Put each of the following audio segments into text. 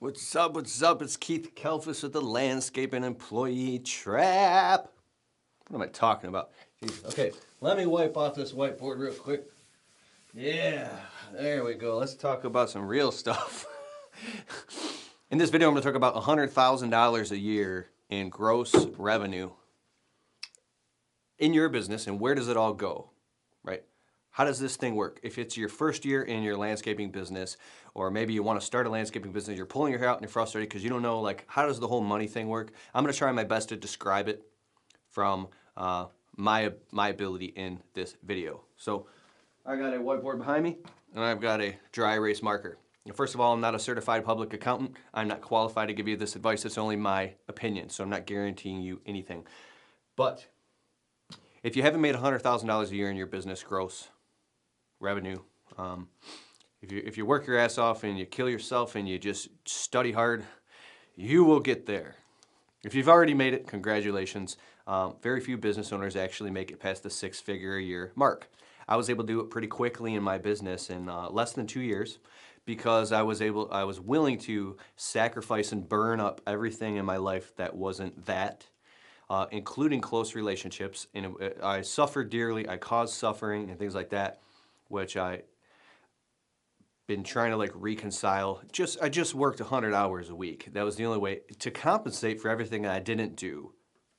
What's up? What's up? It's Keith Kelfis with the Landscaping Employee Trap. What am I talking about? Jeez. Okay, let me wipe off this whiteboard real quick. Yeah, there we go. Let's talk about some real stuff. In this video, I'm going to talk about $100,000 a year in gross revenue in your business, and where does it all go, right? How does this thing work? If it's your first year in your landscaping business, or maybe you want to start a landscaping business, you're pulling your hair out and you're frustrated because you don't know, like, how does the whole money thing work? I'm going to try my best to describe it from my ability in this video. So I got a whiteboard behind me, and I've got a dry erase marker. Now, first of all, I'm not a certified public accountant. I'm not qualified to give you this advice. It's only my opinion, so I'm not guaranteeing you anything. But if you haven't made $100,000 a year in your business gross revenue, if you work your ass off and you kill yourself and you just study hard, you will get there. If you've already made it, congratulations. Very few business owners actually make it past the six-figure a year mark. I was able to do it pretty quickly in my business in less than 2 years because I was willing to sacrifice and burn up everything in my life that wasn't that, including close relationships. And I suffered dearly. I caused suffering and things like that, which I been trying to like reconcile. I just worked 100 hours a week. That was the only way to compensate for everything I didn't do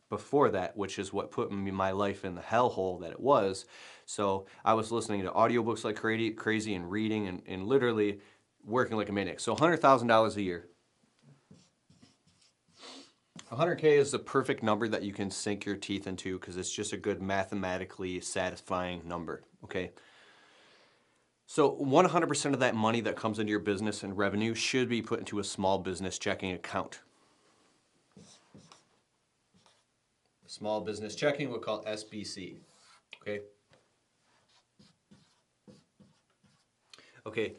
before that, which is what put my life in the hellhole that it was. So I was listening to audiobooks like crazy and reading and literally working like a maniac. So $100,000 a year. 100K is the perfect number that you can sink your teeth into because it's just a good mathematically satisfying number, okay? So 100% of that money that comes into your business and revenue should be put into a small business checking account. Small business checking, we'll call SBC, okay? Okay,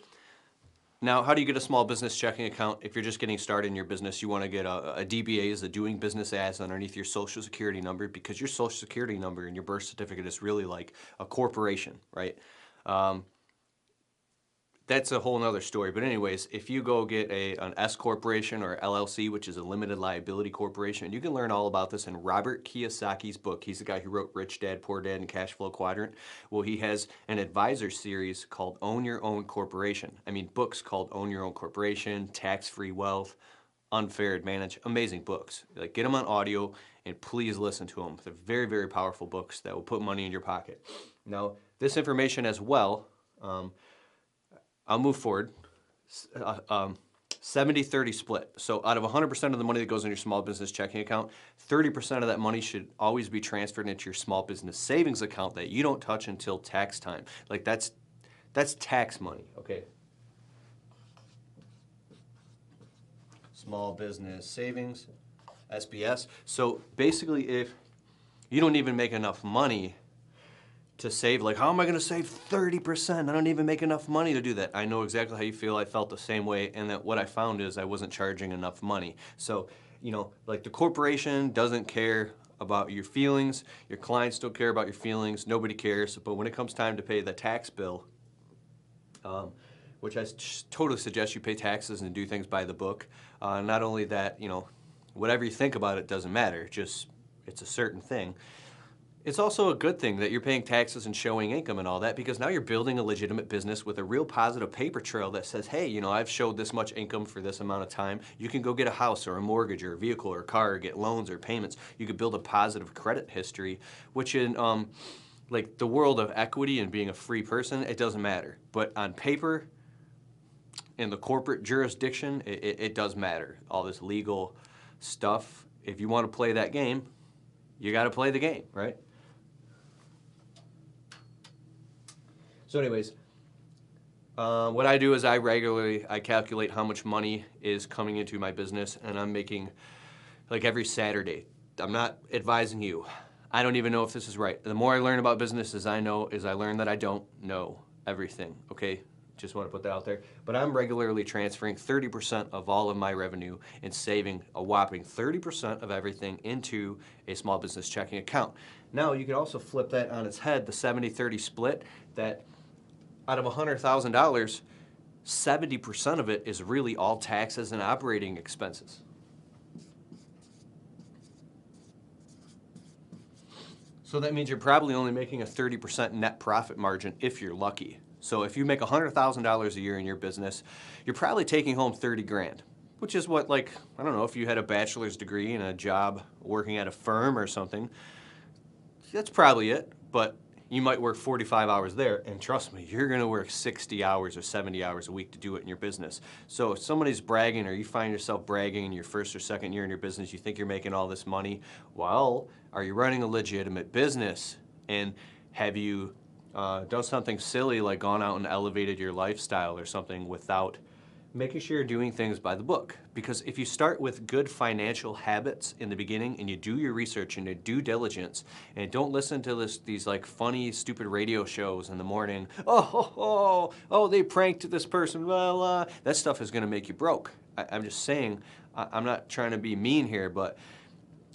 now how do you get a small business checking account? If you're just getting started in your business, you want to get a DBA, is a doing business as, underneath your social security number, because your social security number and your birth certificate is really like a corporation, right? That's a whole nother story. But anyways, if you go get an S corporation or LLC, which is a limited liability corporation, you can learn all about this in Robert Kiyosaki's book. He's the guy who wrote Rich Dad, Poor Dad, and Cashflow Quadrant. Well, he has an advisor series called Own Your Own Corporation. I mean, books called Own Your Own Corporation, Tax-Free Wealth, Unfair Advantage. Amazing books. Like, get them on audio and please listen to them. They're very, very powerful books that will put money in your pocket. Now, this information as well, I'll move forward. 70-30 split. So out of 100% of the money that goes in your small business checking account, 30% of that money should always be transferred into your small business savings account that you don't touch until tax time. Like that's tax money, okay? Small business savings, SBS. So basically if you don't even make enough money to save, like, how am I going to save 30%? I don't even make enough money to do that. I know exactly how you feel. I felt the same way, and that what I found is I wasn't charging enough money. So, you know, like the corporation doesn't care about your feelings. Your clients don't care about your feelings. Nobody cares. But when it comes time to pay the tax bill, which I totally suggest you pay taxes and do things by the book. Not only that, you know, whatever you think about it doesn't matter. Just, it's a certain thing. It's also a good thing that you're paying taxes and showing income and all that, because now you're building a legitimate business with a real positive paper trail that says, hey, you know, I've showed this much income for this amount of time. You can go get a house or a mortgage or a vehicle or a car or get loans or payments. You could build a positive credit history, which in like the world of equity and being a free person, it doesn't matter. But on paper, in the corporate jurisdiction, it does matter. All this legal stuff. If you want to play that game, you got to play the game, right? So anyways, what I do is I calculate how much money is coming into my business, and I'm making, like, every Saturday. I'm not advising you. I don't even know if this is right. The more I learn about business, I learn that I don't know everything, okay? Just want to put that out there. But I'm regularly transferring 30% of all of my revenue and saving a whopping 30% of everything into a small business checking account. Now, you can also flip that on its head, the 70-30 split, that out of $100,000, 70% of it is really all taxes and operating expenses. So that means you're probably only making a 30% net profit margin if you're lucky. So if you make $100,000 a year in your business, you're probably taking home 30 grand, which is what, like, I don't know, if you had a bachelor's degree and a job working at a firm or something, that's probably it. But you might work 45 hours there, and trust me, you're gonna work 60 hours or 70 hours a week to do it in your business. So if somebody's bragging, or you find yourself bragging in your first or second year in your business, you think you're making all this money, well, are you running a legitimate business? And have you done something silly like gone out and elevated your lifestyle or something without making sure you're doing things by the book? Because if you start with good financial habits in the beginning and you do your research and your due diligence and don't listen to these like funny, stupid radio shows in the morning, oh, they pranked this person, well, that stuff is gonna make you broke. I'm just saying, I'm not trying to be mean here, but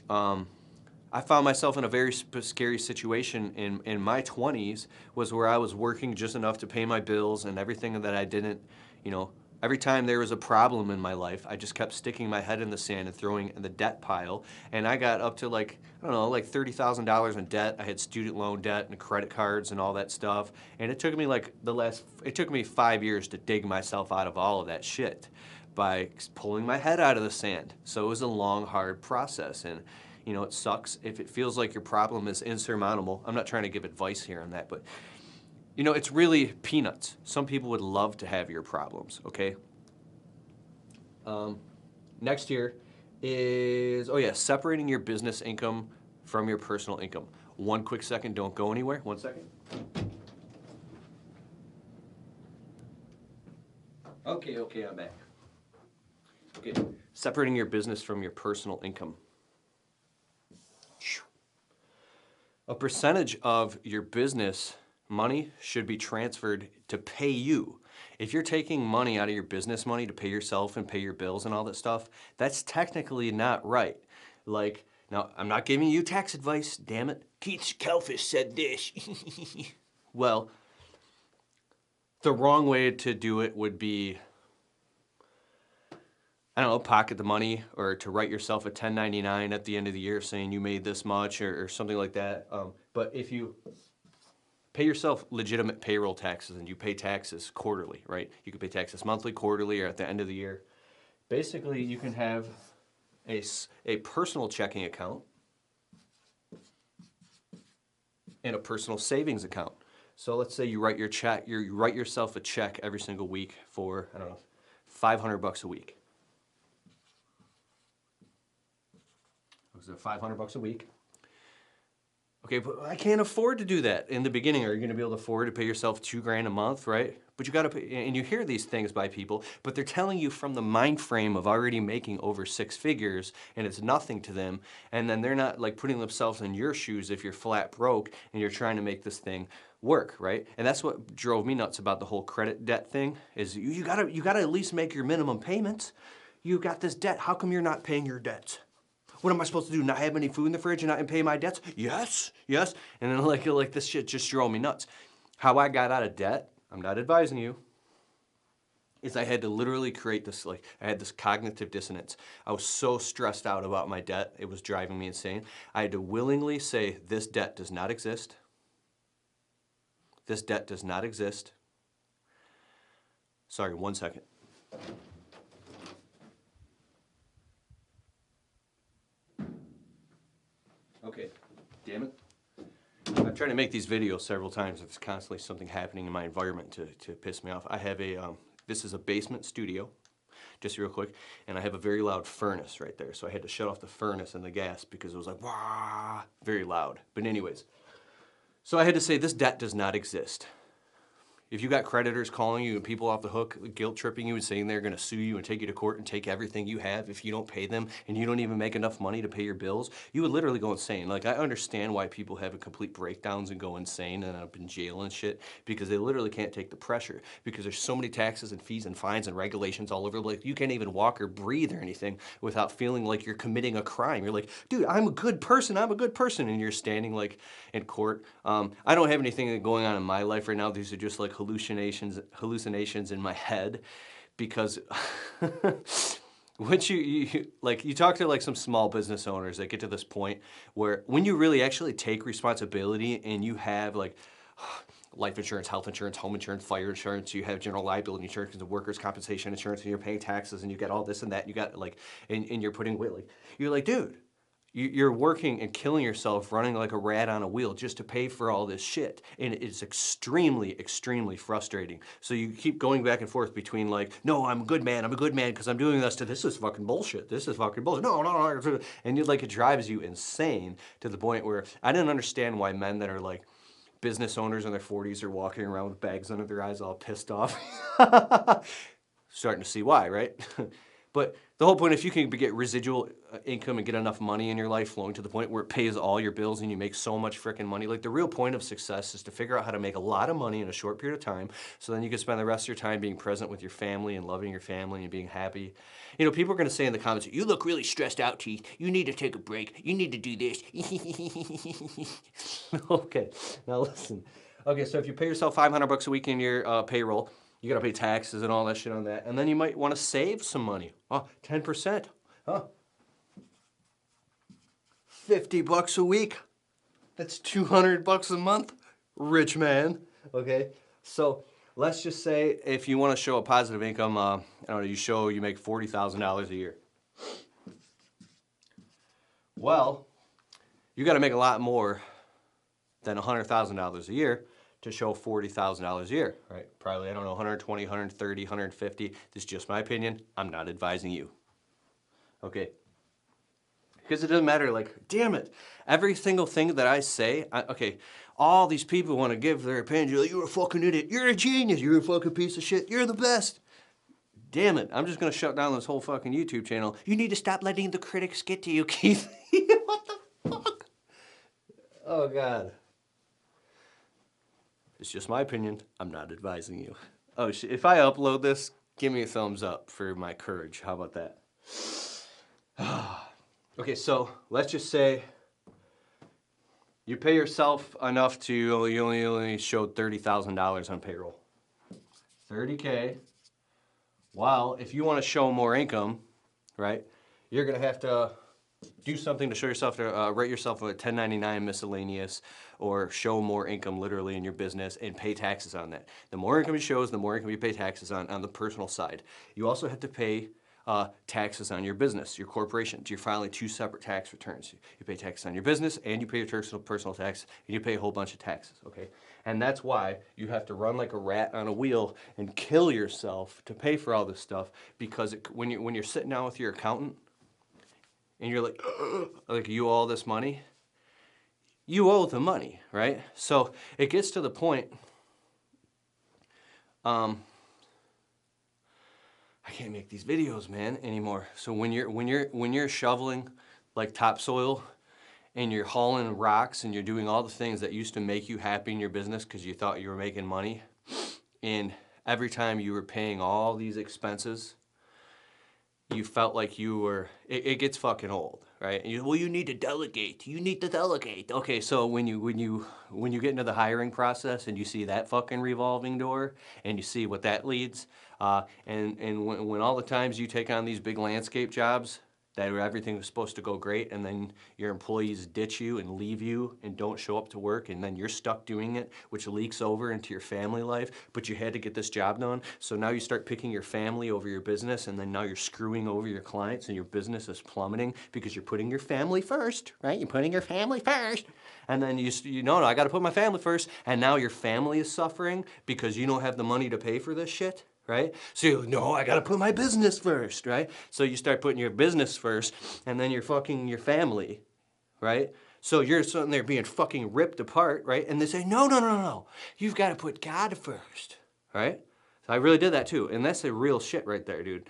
I found myself in a very scary situation in my 20s, was where I was working just enough to pay my bills, and everything that I didn't, every time there was a problem in my life, I just kept sticking my head in the sand and throwing in the debt pile. And I got up to like $30,000 in debt. I had student loan debt and credit cards and all that stuff. And it took me it took me 5 years to dig myself out of all of that shit by pulling my head out of the sand. So it was a long, hard process. And it sucks if it feels like your problem is insurmountable. I'm not trying to give advice here on that, but it's really peanuts. Some people would love to have your problems, okay? Next here is, separating your business income from your personal income. One quick second, don't go anywhere. 1 second. Okay, I'm back. Okay, separating your business from your personal income. A percentage of your business money should be transferred to pay you. If you're taking money out of your business money to pay yourself and pay your bills and all that stuff, that's technically not right. Like, now, I'm not giving you tax advice, damn it. Keith Kelfish said this. Well, the wrong way to do it would be, I don't know, pocket the money, or to write yourself a 1099 at the end of the year saying you made this much, or something like that. But if you pay yourself legitimate payroll taxes and you pay taxes quarterly, right? You can pay taxes monthly, quarterly, or at the end of the year. Basically, you can have a personal checking account and a personal savings account. So let's say you write yourself a check every single week for, I don't know, $500 a week. Was it $500 a week? Okay, but I can't afford to do that in the beginning. Are you going to be able to afford to pay yourself $2,000 a month, right? But you got to pay, and you hear these things by people, but they're telling you from the mind frame of already making over 6 figures, and it's nothing to them. And then they're not like putting themselves in your shoes if you're flat broke and you're trying to make this thing work, right? And that's what drove me nuts about the whole credit debt thing. Is you gotta at least make your minimum payments. You got this debt. How come you're not paying your debts? What am I supposed to do? Not have any food in the fridge and not pay my debts? Yes. And then like this shit just drove me nuts. How I got out of debt, I'm not advising you, is I had to literally create this, I had this cognitive dissonance. I was so stressed out about my debt, it was driving me insane. I had to willingly say, this debt does not exist. This debt does not exist. Sorry, 1 second. Okay, damn it. I've tried to make these videos several times. There's constantly something happening in my environment to piss me off. I have this is a basement studio, just real quick, and I have a very loud furnace right there. So I had to shut off the furnace and the gas because it was like, wah, very loud. But anyways, so I had to say this debt does not exist. If you got creditors calling you and people off the hook, guilt tripping you and saying they're gonna sue you and take you to court and take everything you have if you don't pay them and you don't even make enough money to pay your bills, you would literally go insane. Like, I understand why people have a complete breakdowns and go insane and end up in jail and shit, because they literally can't take the pressure, because there's so many taxes and fees and fines and regulations all over. Like, you can't even walk or breathe or anything without feeling like you're committing a crime. You're like, dude, I'm a good person, and you're standing like in court. I don't have anything going on in my life right now. These are just like hallucinations in my head, because once you talk to like some small business owners that get to this point where when you really actually take responsibility and you have like life insurance, health insurance, home insurance, fire insurance, you have general liability insurance, and workers' compensation insurance, and you're paying taxes, and you got all this and that, and you got like, and you're putting weight, like, you're like, dude, you're working and killing yourself running like a rat on a wheel just to pay for all this shit. And it's extremely, extremely frustrating. So you keep going back and forth between like, no, I'm a good man because I'm doing this, to this is fucking bullshit. This is fucking bullshit. No. And like, it drives you insane to the point where I didn't understand why men that are like business owners in their 40s are walking around with bags under their eyes all pissed off. Starting to see why, right? But the whole point, if you can get residual income and get enough money in your life flowing to the point where it pays all your bills and you make so much freaking money, like the real point of success is to figure out how to make a lot of money in a short period of time, so then you can spend the rest of your time being present with your family and loving your family and being happy. You know, people are going to say in the comments, you look really stressed out, T. You need to take a break. You need to do this. Okay, now listen. Okay, so if you pay yourself $500 a week in your payroll, you gotta pay taxes and all that shit on that. And then you might wanna save some money. Oh, 10%. Huh. $50 a week. That's $200 a month. Rich man. Okay, so let's just say if you wanna show a positive income, I don't know, you make $40,000 a year. Well, you gotta make a lot more than $100,000 a year to show $40,000 a year, right? Probably, I don't know, 120, 130, 150. This is just my opinion. I'm not advising you. Okay? Because it doesn't matter, like, damn it. Every single thing that I say, okay, all these people want to give their opinion. You're like, you're a fucking idiot. You're a genius. You're a fucking piece of shit. You're the best. Damn it. I'm just going to shut down this whole fucking YouTube channel. You need to stop letting the critics get to you, Keith. What the fuck? Oh, God. It's just my opinion. I'm not advising you. Oh, if I upload this, give me a thumbs up for my courage. How about that? Okay, so let's just say you pay yourself enough to, you only showed $30,000 on payroll. $30K. Well, if you want to show more income, right, you're going to have to do something to show yourself, to write yourself a 1099 miscellaneous, or show more income literally in your business and pay taxes on that. The more income you show is the more income you pay taxes on the personal side. You also have to pay taxes on your business, your corporation. You're filing 2 separate tax returns. You pay taxes on your business and you pay your personal tax, and you pay a whole bunch of taxes, okay? And that's why you have to run like a rat on a wheel and kill yourself to pay for all this stuff, because when you're sitting down with your accountant, and you're like you owe all this money, you owe the money, right? So it gets to the point, I can't make these videos, man, anymore. So when you're shoveling like topsoil and you're hauling rocks and you're doing all the things that used to make you happy in your business because you thought you were making money, and every time you were paying all these expenses, you felt like you were, it gets fucking old, right? And you need to delegate. You need to delegate. Okay, so when you get into the hiring process and you see that fucking revolving door and you see what that leads, and when all the times you take on these big landscape jobs that everything was supposed to go great, and then your employees ditch you and leave you and don't show up to work, and then you're stuck doing it, which leaks over into your family life, but you had to get this job done, so now you start picking your family over your business, and then now you're screwing over your clients, and your business is plummeting because you're putting your family first, right? You're putting your family first, and then no, I gotta put my family first, and now your family is suffering because you don't have the money to pay for this shit. Right? So no, I gotta put my business first, right? So you start putting your business first, and then you're fucking your family, right? So you're sitting there being fucking ripped apart, right? And they say, no, you've gotta put God first, right? So I really did that too, and that's the real shit right there, dude.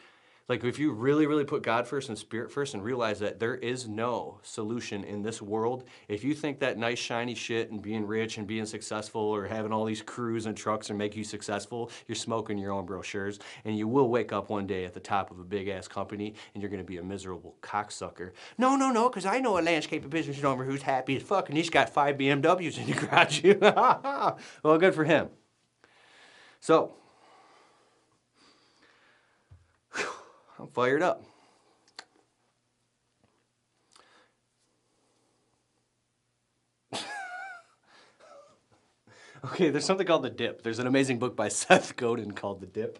Like, if you really, really put God first and spirit first and realize that there is no solution in this world, if you think that nice, shiny shit and being rich and being successful or having all these crews and trucks and make you successful, you're smoking your own brochures, and you will wake up one day at the top of a big-ass company and you're going to be a miserable cocksucker. No, because I know a landscape business owner who's happy as fuck and he's got 5 BMWs in the garage. Well, good for him. So, I'm fired up. Okay, there's something called The Dip. There's an amazing book by Seth Godin called The Dip.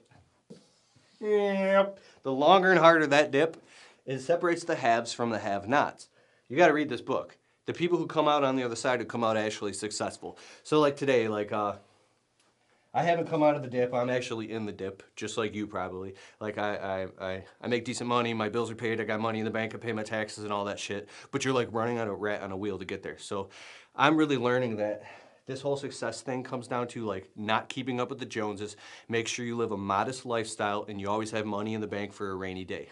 Yep. The longer and harder that dip, it separates the haves from the have-nots. You got to read this book. The people who come out on the other side who come out actually successful. So like today, I haven't come out of the dip. I'm actually in the dip, just like you probably. Like I make decent money. My bills are paid. I got money in the bank. I pay my taxes and all that shit. But you're like running on a rat on a wheel to get there. So I'm really learning that this whole success thing comes down to like not keeping up with the Joneses. Make sure you live a modest lifestyle and you always have money in the bank for a rainy day.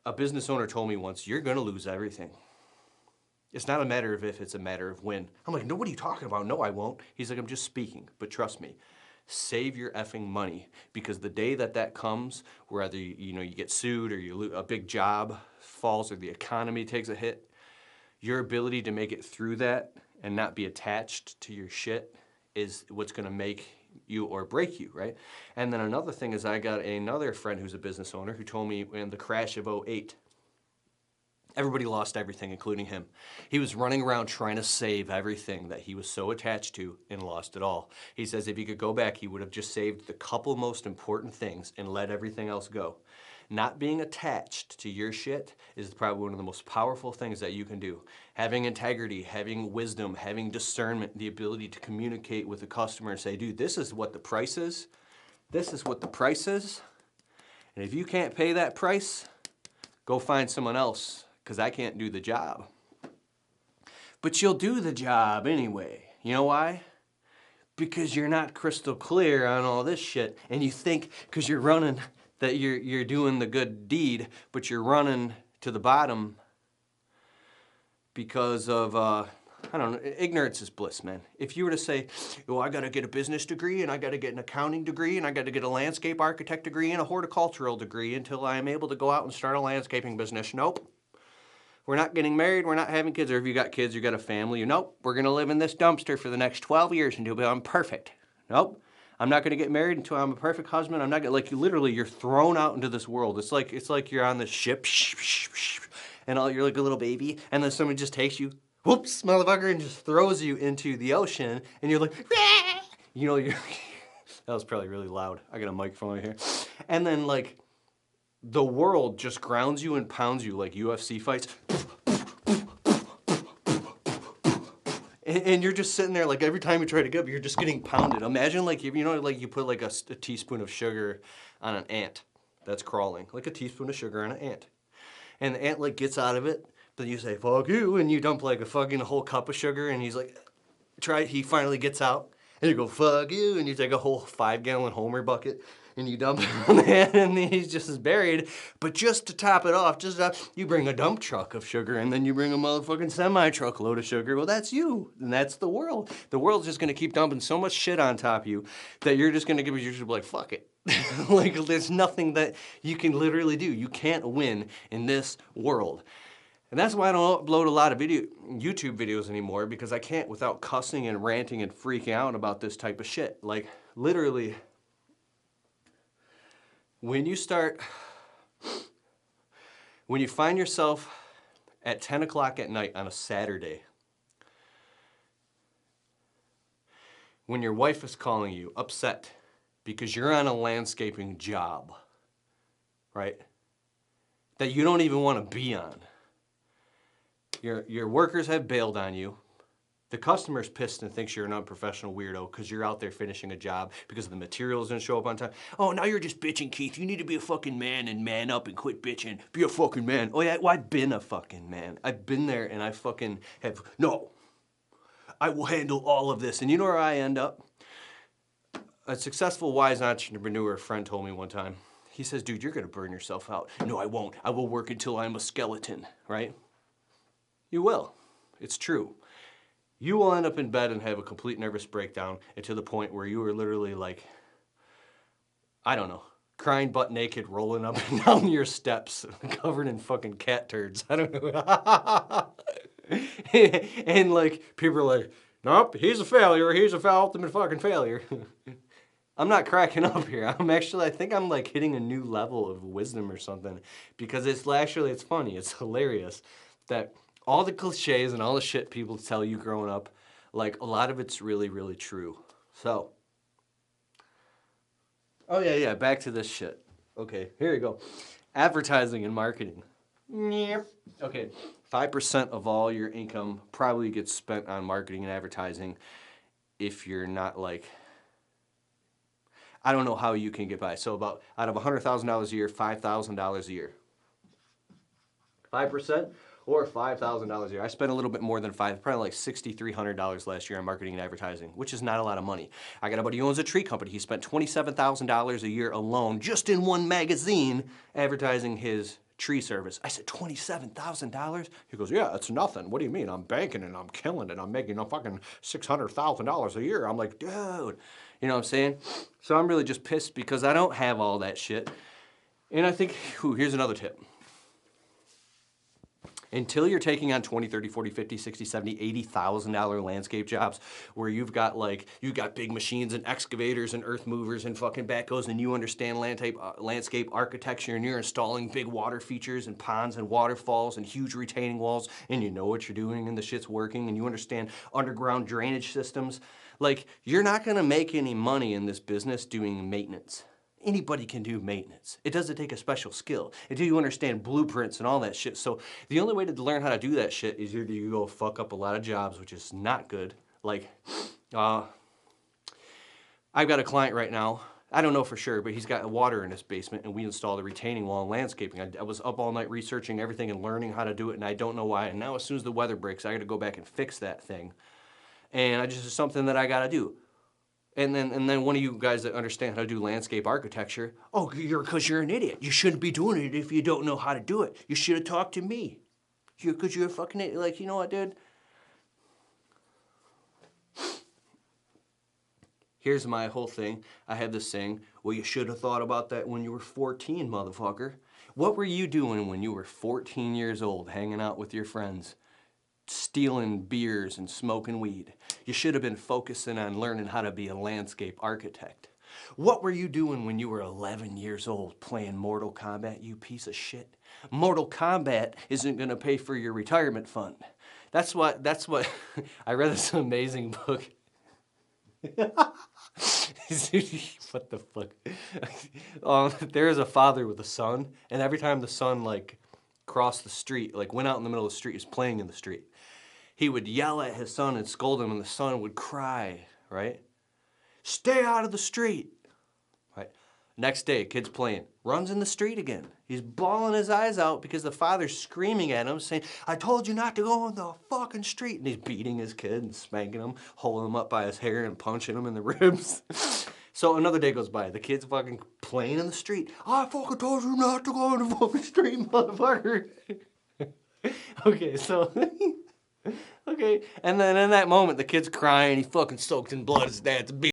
A business owner told me once, you're gonna lose everything. It's not a matter of if, it's a matter of when. I'm like, no, what are you talking about? No, I won't. He's like, I'm just speaking, but trust me, save your effing money, because the day that comes, whether you get sued or a big job falls or the economy takes a hit, your ability to make it through that and not be attached to your shit is what's gonna make you or break you, right? And then another thing is I got another friend who's a business owner who told me in the crash of '08, everybody lost everything, including him. He was running around trying to save everything that he was so attached to and lost it all. He says if he could go back, he would have just saved the couple most important things and let everything else go. Not being attached to your shit is probably one of the most powerful things that you can do. Having integrity, having wisdom, having discernment, the ability to communicate with the customer and say, dude, this is what the price is. This is what the price is. And if you can't pay that price, go find someone else, because I can't do the job. But you'll do the job anyway. You know why? Because you're not crystal clear on all this shit. And you think because you're running that you're doing the good deed, but you're running to the bottom because of, I don't know, ignorance is bliss, man. If you were to say, oh, I gotta get a business degree, and I gotta get an accounting degree, and I gotta get a landscape architect degree, and a horticultural degree until I'm able to go out and start a landscaping business. Nope. We're not getting married, we're not having kids, or if you got kids, you got a family, nope, we're gonna live in this dumpster for the next 12 years until I'm perfect. Nope. I'm not gonna get married until I'm a perfect husband. I'm not gonna, like, you're thrown out into this world. It's like you're on this ship, and you're like a little baby, and then someone just takes you, whoops, motherfucker, and just throws you into the ocean, and you're like, that was probably really loud. I got a microphone right here. And then, like, the world just grounds you and pounds you like UFC fights. And you're just sitting there, like, every time you try to get up, you're just getting pounded. Imagine, like, you put, like, a teaspoon of sugar on an ant that's crawling. Like a teaspoon of sugar on an ant. And the ant, like, gets out of it, but you say, fuck you, and you dump, like, a whole cup of sugar, and he's like, he finally gets out, and you go, fuck you, and you take a whole 5-gallon Homer bucket, and you dump it on the ant, and he's just buried. But just to top it off, you bring a dump truck of sugar, and then you bring a motherfucking semi-truck load of sugar. Well, that's you, and that's the world. The world's just gonna keep dumping so much shit on top of you that you're just gonna you're just like, fuck it. Like, there's nothing that you can literally do. You can't win in this world. And that's why I don't upload a lot of YouTube videos anymore, because I can't without cussing and ranting and freaking out about this type of shit. Like, literally, when you find yourself at 10 o'clock at night on a Saturday, when your wife is calling you upset because you're on a landscaping job, right, that you don't even want to be on. Your workers have bailed on you. The customer's pissed and thinks you're an unprofessional weirdo because you're out there finishing a job because the materials didn't show up on time. Oh, now you're just bitching, Keith. You need to be a fucking man and man up and quit bitching. Be a fucking man. Oh, yeah, well, I've been a fucking man. I've been there, and I fucking have, no, I will handle all of this. And you know where I end up? A successful, wise entrepreneur friend told me one time, he says, dude, you're going to burn yourself out. No, I won't. I will work until I'm a skeleton, right? You will. It's true. You will end up in bed and have a complete nervous breakdown, and to the point where you are literally like, I don't know, crying butt naked, rolling up and down your steps, covered in fucking cat turds. I don't know. And like, people are like, Nope, he's a failure. He's a ultimate fucking failure. I'm not cracking up here. I think I'm like hitting a new level of wisdom or something, because it's funny. It's hilarious that all the cliches and all the shit people tell you growing up, like a lot of it's really, really true. So, oh yeah, back to this shit. Okay, here you go. Advertising and marketing. Yep. Okay, 5% of all your income probably gets spent on marketing and advertising if you're not like, I don't know how you can get by. So about out of $100,000 a year, $5,000 a year. 5% or $5,000 a year. I spent a little bit more than probably like $6,300 last year on marketing and advertising, which is not a lot of money. I got a buddy who owns a tree company. He spent $27,000 a year alone just in one magazine advertising his tree service. I said, $27,000? He goes, yeah, it's nothing. What do you mean? I'm banking and I'm killing it. I'm making a fucking $600,000 a year. I'm like, dude, you know what I'm saying? So I'm really just pissed because I don't have all that shit. And I think, here's another tip. Until you're taking on $20, $30, $40, $50, $60, $70, $80,000 landscape jobs where you've got big machines and excavators and earth movers and fucking backhoes, and you understand landscape architecture, and you're installing big water features and ponds and waterfalls and huge retaining walls, and you know what you're doing and the shit's working, and you understand underground drainage systems, like, you're not gonna make any money in this business doing maintenance. Anybody can do maintenance. It doesn't take a special skill until you understand blueprints and all that shit. So the only way to learn how to do that shit is either you go fuck up a lot of jobs, which is not good. Like, I've got a client right now. I don't know for sure, but he's got water in his basement, and we installed a retaining wall and landscaping. I was up all night researching everything and learning how to do it, and I don't know why. And now as soon as the weather breaks, I got to go back and fix that thing. And it's something that I got to do. And then one of you guys that understand how to do landscape architecture, because you're an idiot. You shouldn't be doing it if you don't know how to do it. You should have talked to me. Because you're a fucking idiot. Like, you know what, dude? Here's my whole thing. I have this saying, well, you should have thought about that when you were 14, motherfucker. What were you doing when you were 14 years old, hanging out with your friends, stealing beers and smoking weed? You should have been focusing on learning how to be a landscape architect. What were you doing when you were 11 years old playing Mortal Kombat, you piece of shit? Mortal Kombat isn't gonna pay for your retirement fund. That's what, I read this amazing book. What the fuck? There is a father with a son, and every time the son crossed the street, went out in the middle of the street, was playing in the street, he would yell at his son and scold him, and the son would cry, right? Stay out of the street, right? Next day, kid's playing, runs in the street again. He's bawling his eyes out because the father's screaming at him, saying, I told you not to go in the fucking street. And he's beating his kid and spanking him, holding him up by his hair and punching him in the ribs. So another day goes by. The kid's fucking playing in the street. I fucking told you not to go in the fucking street, motherfucker. Okay, so... Okay, and then in that moment, the kid's crying, he fucking soaked in blood, his dad's beating